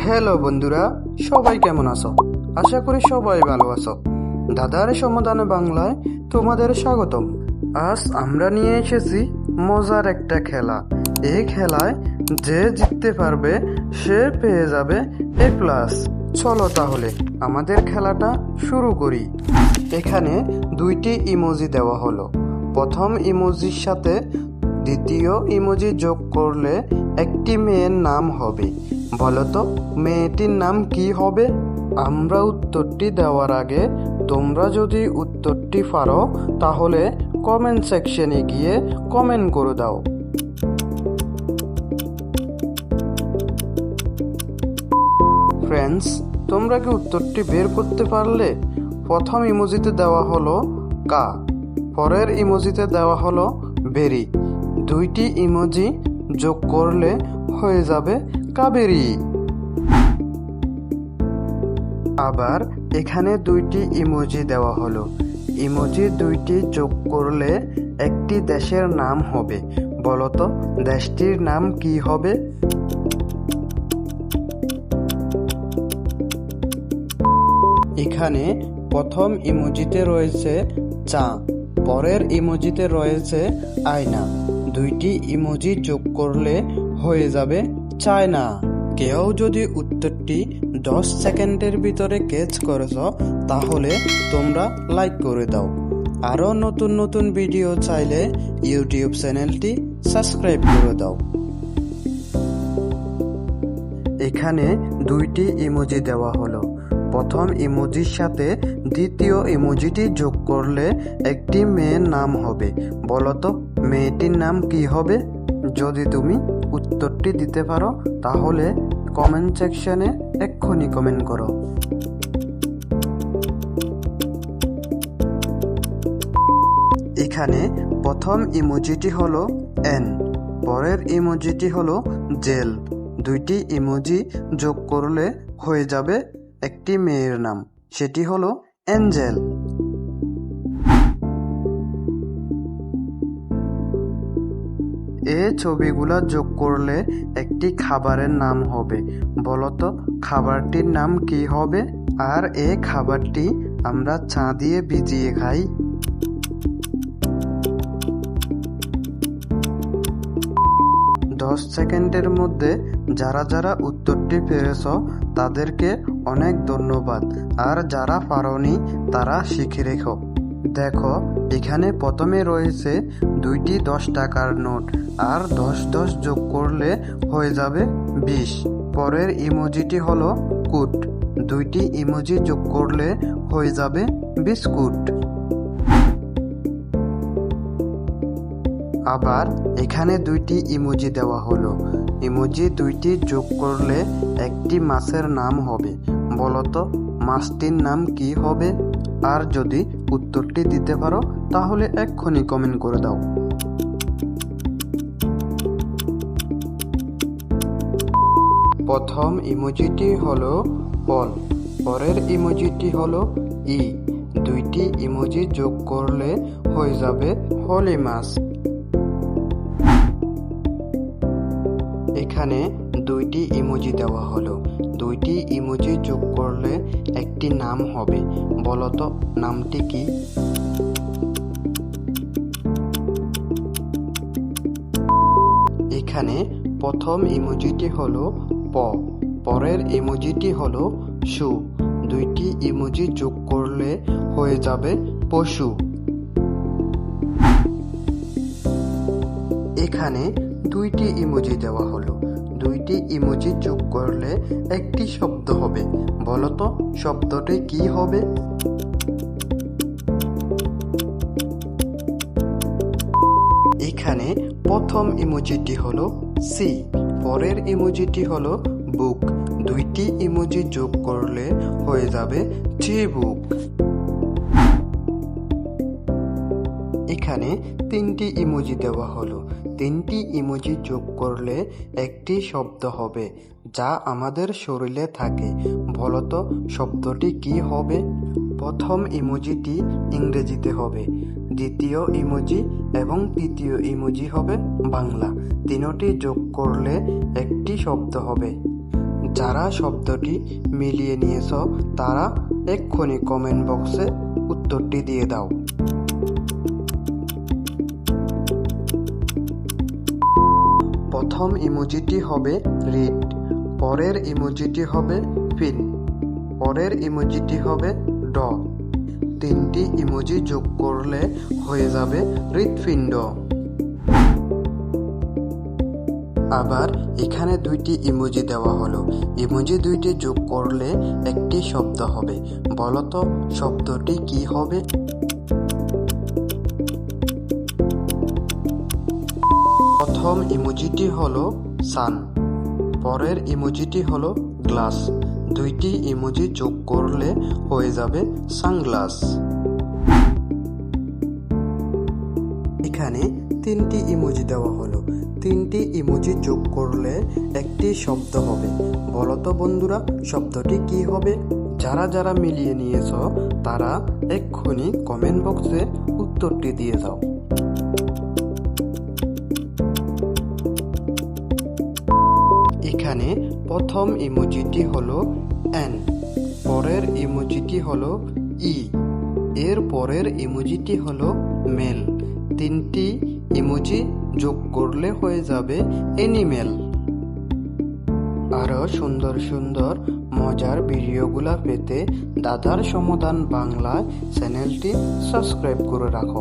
Hello বন্ধুরা, সবাই কেমন আছো? আশা করি সবাই ভালো আছো। দাদার সমাধানে বাংলায় তোমাদের স্বাগতম। আজ আমরা নিয়ে এসেছি মজার একটা খেলা। এই খেলায় যে জিততে পারবে সে পেয়ে যাবে A+। চলো তাহলে আমাদের খেলাটা শুরু করি। এখানে দুইটি ইমোজি দেওয়া হলো। প্রথম ইমোজির সাথে দ্বিতীয় ইমোজি যোগ করলে একটি মেয়ের নাম হবে। বলো তো মেয়েটির নাম কি হবে? আমরা উত্তরটি দেওয়ার আগে তোমরা যদি উত্তরটি পারো তাহলে কমেন্ট সেকশনে গিয়ে কমেন্ট করে দাও। ফ্রেন্ডস, তোমরা কি উত্তরটি বের করতে পারলে? প্রথম ইমোজিতে দেওয়া হলো কা, পরের ইমোজিতে দেওয়া হলো বেরি। দুইটি ইমোজি যোগ করলে হয়ে যাবে কাবেরী। আবার এখানে দুইটি ইমোজি দেওয়া হলো। ইমোজি দুইটি যোগ করলে একটি দেশের নাম হবে। বলতো দেশটির নাম কি হবে? এখানে প্রথম ইমোজিতে রয়েছে চা, পরের ইমোজিতে রয়েছে আয়না। দুইটি ইমোজি যোগ করলে হয়ে যাবে চায়না। কেউ যদি উত্তরটি 10 সেকেন্ডের ভিতরে ক্যাচ করেছ তাহলে তোমরা লাইক করে দাও। আরও নতুন নতুন ভিডিও চাইলে ইউটিউব চ্যানেলটি সাবস্ক্রাইব করে দাও। এখানে দুইটি ইমোজি দেওয়া হলো। প্রথম ইমোজির সাথে দ্বিতীয় ইমোজিটি যোগ করলে একটি মেয়ের নাম হবে। বলতো মেয়েটির নাম কি হবে? যদি তুমি উত্তরটি দিতে পারো তাহলে কমেন্ট সেকশনে এক্ষুনি কমেন্ট করো। এখানে প্রথম ইমোজিটি হলো এন, পরের ইমোজিটি হলো জেল। দুইটি ইমোজি যোগ করলে হয়ে যাবে একটি মেয়ের নাম, সেটি হলো এঞ্জেল। এই ছবিগুলা যোগ করলে একটি খাবারের নাম হবে। বলতো খাবারটির নাম কি হবে? আর এই খাবারটি আমরা চা দিয়ে ভিজিয়ে খাই। 10 সেকেন্ডের মধ্যে যারা যারা উত্তরটি পেরেছ তাদেরকে অনেক ধন্যবাদ। আর যারা পারোনি তারা শিখে রেখো। দেখো এখানে প্রথমে রয়েছে দুইটি 10 টাকার নোট, আর 10 যোগ করলে হয়ে যাবে 20। পরের ইমোজিটি হলো কুট, দুইটি ইমোজি যোগ করলে হয়ে যাবে বিস্কুট। আবার এখানে দুইটি ইমোজি দেওয়া হলো। ইমোজি দুইটি যোগ করলে একটি মাছের নাম হবে। বলতো মাছটির নাম কি হবে? আর যদি উত্তরটি দিতে পারো তাহলে এক্ষুনি কমেন্ট করে দাও। প্রথম ইমোজিটি হলো ফল, পরের ইমোজিটি হলো ই। দুইটি ইমোজি যোগ করলে হয়ে যাবে ফলি মাছ। এখানে দুইটি ইমোজি দেওয়া হলো। দুইটি ইমোজি যোগ করলে একটি নাম হবে। বলতো নামটি কি? এখানে প্রথম ইমোজিটি হলো প, পরের ইমোজিটি হলো সু। দুইটি ইমোজি যোগ করলে হয়ে যাবে পশু। এখানে দুইটি ইমোজি দেওয়া হলো। দুইটি ইমোজি যোগ করলে একটি শব্দ হবে। বলতো শব্দটি কি হবে? এখানে প্রথম ইমোজিটি হলো সি, পরের ইমোজিটি হলো বুক। দুইটি ইমোজি যোগ করলে হয়ে যাবে চিবুক। এখানে তিনটি ইমোজি দেওয়া হলো। তিনটি ইমোজি যোগ করলে একটি শব্দ হবে যা আমাদের শরীরে থাকে। বলতো শব্দটি কি হবে? প্রথম ইমোজিটি ইংরেজিতে হবে, দ্বিতীয় ইমোজি এবং তৃতীয় ইমোজি হবে বাংলা। তিনটি যোগ করলে একটি শব্দ হবে যারা শব্দটি মিলিয়ে নিয়েছ তারা এক্ষুনি কমেন্ট বক্সে উত্তরটি দিয়ে দাও। প্রথম ইমোজিটি হবে রিড, পরের ইমোজিটি হবে ফিন, পরের ইমোজিটি হবে ড। তিনটি ইমোজি যোগ করলে হয়ে যাবে হৃৎপিণ্ড। আবার এখানে দুইটি ইমোজি দেওয়া হলো, ইমোজি দুইটি যোগ করলে একটি শব্দ হবে। বলতো শব্দটি কি হবে? প্রথম ইমোজিটি হলো সান, পরের ইমোজিটি হলো গ্লাস। দুইটি ইমোজি যোগ করলে হয়ে যাবে সানগ্লাস। এখানে তিনটি ইমোজি দেওয়া হলো, তিনটি ইমোজি যোগ করলে একটি শব্দ হবে। বলতো বন্ধুরা শব্দটি কি হবে? যারা যারা মিলিয়ে নিয়েছ তারা এক্ষুনি কমেন্ট বক্সে উত্তরটি দিয়ে যাও। এখানে প্রথম ইমোজিটি হলো এন, পরের ইমোজিটি হলো ই, এর পরের ইমোজিটি হলো মেল। তিনটি ইমোজি যোগ করলে হয়ে যাবে এনিমেল। আরো সুন্দর সুন্দর মজার ভিডিওগুলা পেতে দাদার সমাধান বাংলা চ্যানেলটি সাবস্ক্রাইব করে রাখো।